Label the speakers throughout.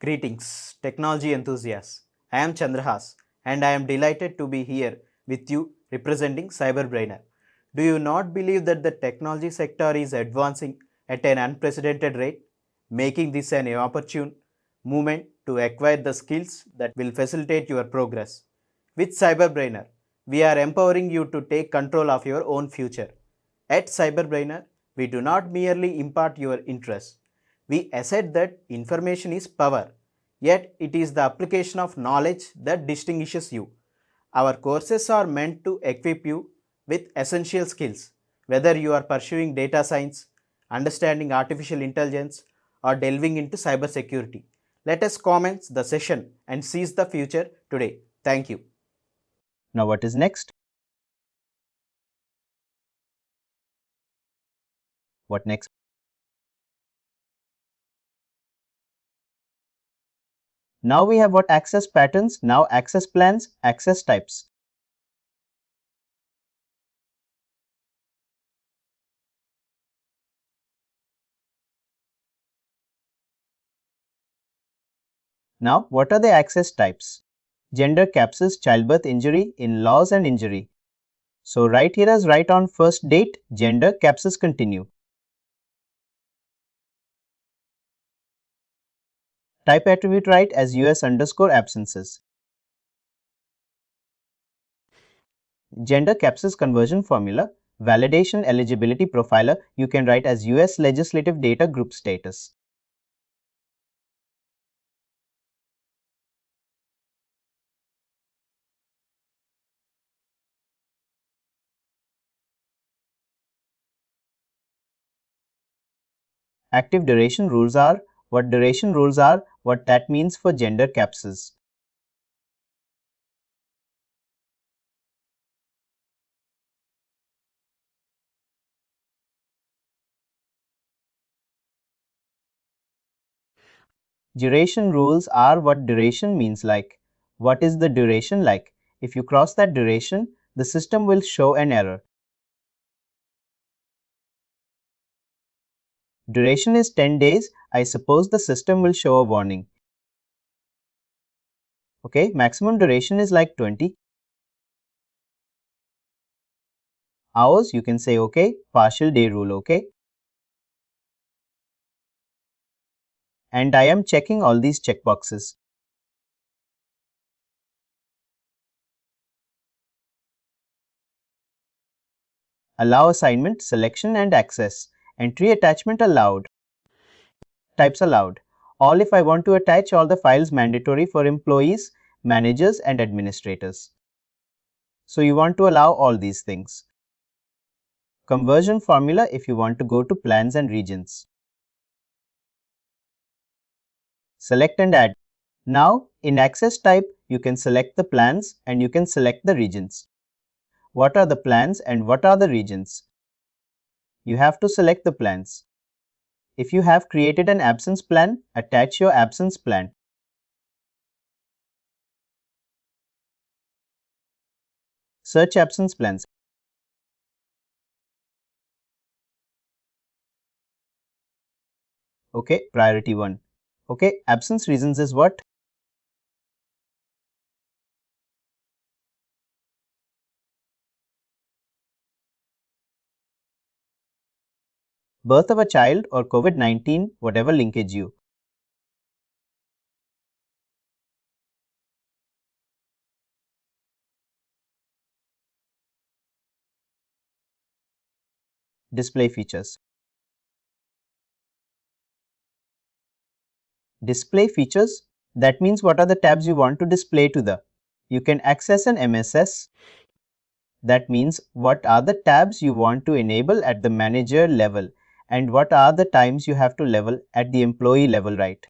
Speaker 1: Greetings, technology enthusiasts. I am Chandrahas and I am delighted to be here with you representing CyberBrainer. Do you not believe that the technology sector is advancing at an unprecedented rate, making this an opportune moment to acquire the skills that will facilitate your progress? With CyberBrainer, we are empowering you to take control of your own future. At CyberBrainer, we do not merely impart your interests. We assert that information is power, yet it is the application of knowledge that distinguishes you. Our courses are meant to equip you with essential skills, whether you are pursuing data science, understanding artificial intelligence, or delving into cybersecurity. Let us commence the session and seize the future today. Thank you.
Speaker 2: Now what is next? What next? Now we have what access patterns, now access plans, access types. Now what are the access types? Gender, capsis, childbirth, injury, in-laws and injury. So write here as write on first date, gender, capsis, continue. Type attribute write as US_absences. Gender capsis conversion formula, validation eligibility profiler, you can write as US legislative data group status. Active duration rules are, what duration rules are, what that means for gender capsis. Duration rules are what duration means like. What is the duration like? If you cross that duration, the system will show an error. Duration is 10 days. I suppose the system will show a warning. Okay, maximum duration is like 20 hours. You can say okay, partial day rule, okay. And I am checking all these checkboxes. Allow assignment, selection and access. Entry attachment allowed. Types allowed. All if I want to attach all the files mandatory for employees, managers and administrators. So you want to allow all these things. Conversion formula if you want to go to plans and regions. Select and add. Now in access type, you can select the plans and you can select the regions. What are the plans and what are the regions? You have to select the plans. If you have created an absence plan, attach your absence plan. Search absence plans. Okay, priority 1. Okay, absence reasons is what? Birth of a child or COVID-19, whatever linkage you. Display features. Display features, that means what are the tabs you want to display to the. You can access an MSS. That means what are the tabs you want to enable at the manager level and what are the times you have to level at the employee level, right?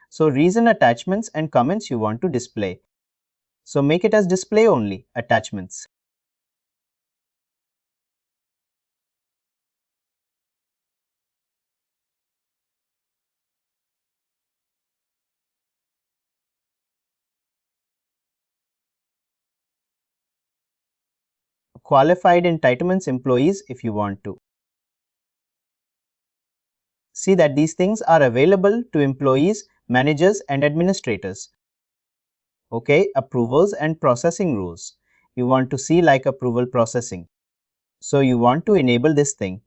Speaker 2: So reason attachments and comments you want to display. So make it as display only, attachments. Qualified entitlements employees if you want to. See that these things are available to employees managers and administrators. Okay, approvals and processing rules. You want to see like approval processing. So you want to enable this thing.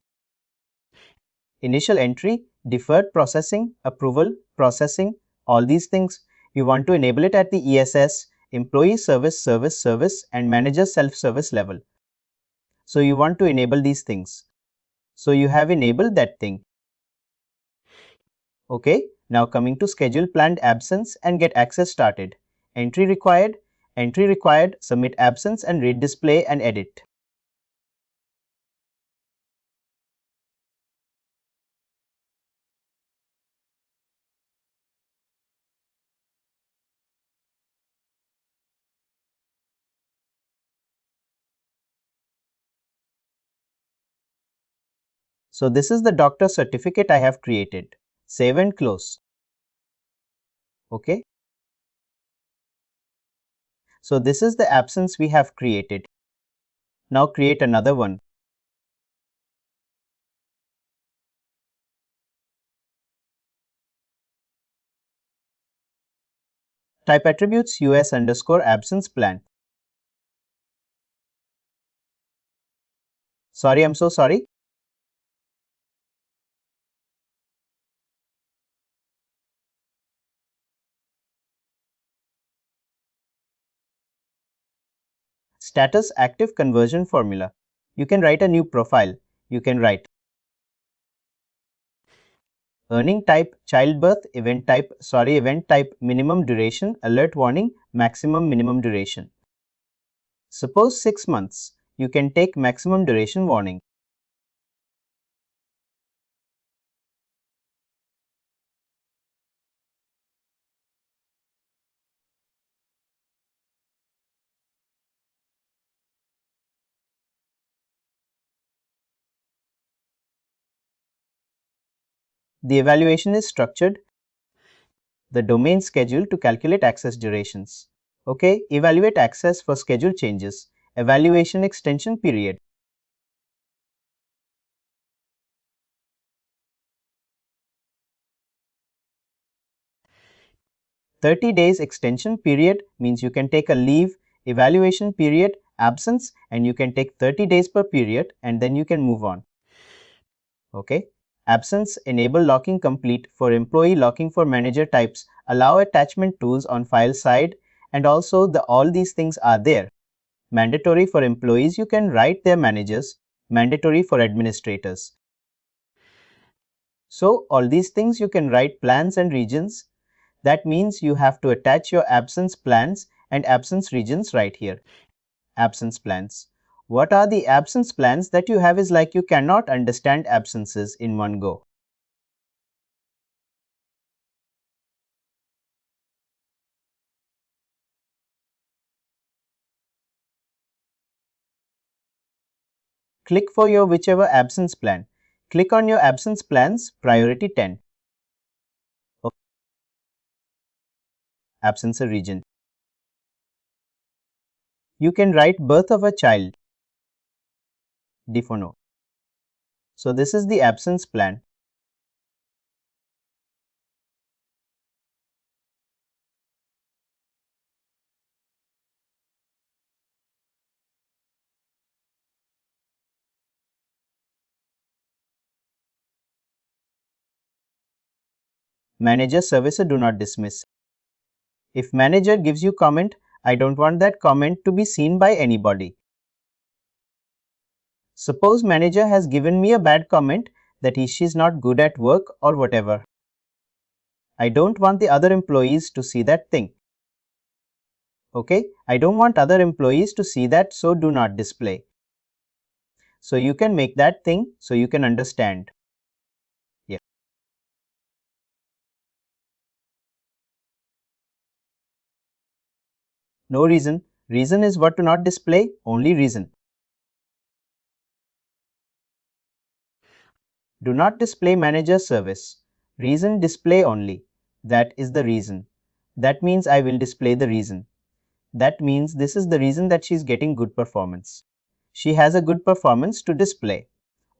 Speaker 2: Initial entry, deferred processing, approval, processing, all these things. You want to enable it at the ESS, employee service, and manager self-service level. So you want to enable these things. So you have enabled that thing. Okay, now coming to schedule planned absence and get access started. Entry required, submit absence and read display and edit. So this is the doctor certificate I have created. Save and close. Okay. So this is the absence we have created. Now create another one. Type attributes US_absence plan. Sorry, I'm so sorry. Status active conversion formula. You can write a new profile. You can write earning type, childbirth, event type, minimum duration, alert warning, maximum minimum duration. Suppose 6 months, you can take maximum duration warning. The evaluation is structured. The domain schedule to calculate access durations. Okay, evaluate access for schedule changes. Evaluation extension period. "30 days extension period" means you can take a leave, evaluation period, absence, and you can take 30 days per period and then you can move on. Okay. Absence, enable locking complete for employee, locking for manager types, allow attachment tools on file side, and also all these things are there. Mandatory for employees, you can write their managers, mandatory for administrators. So all these things you can write plans and regions. That means you have to attach your absence plans and absence regions right here. Absence plans. What are the absence plans that you have is like you cannot understand absences in one go. Click for your whichever absence plan. Click on your absence plans, priority 10. Okay. Absence region. You can write birth of a child. Defono. So this is the absence plan. Manager service do not dismiss. If manager gives you comment, I don't want that comment to be seen by anybody. Suppose manager has given me a bad comment that she's not good at work or whatever. I don't want the other employees to see that thing. Okay, I don't want other employees to see that, so do not display. So you can make that thing so you can understand. Yeah. No reason. Reason is what to not display, only reason. Do not display manager service. Reason display only. That is the reason. That means I will display the reason. That means this is the reason that she is getting good performance. She has a good performance to display.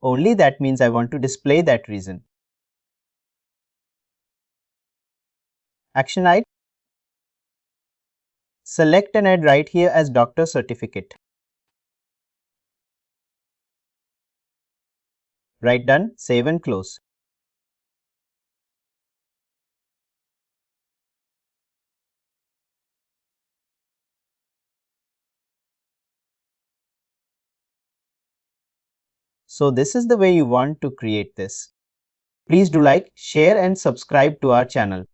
Speaker 2: Only that means I want to display that reason. Action item. Select and add right here as doctor certificate. Write done, save and close. So this is the way you want to create this. Please do like, share and subscribe to our channel.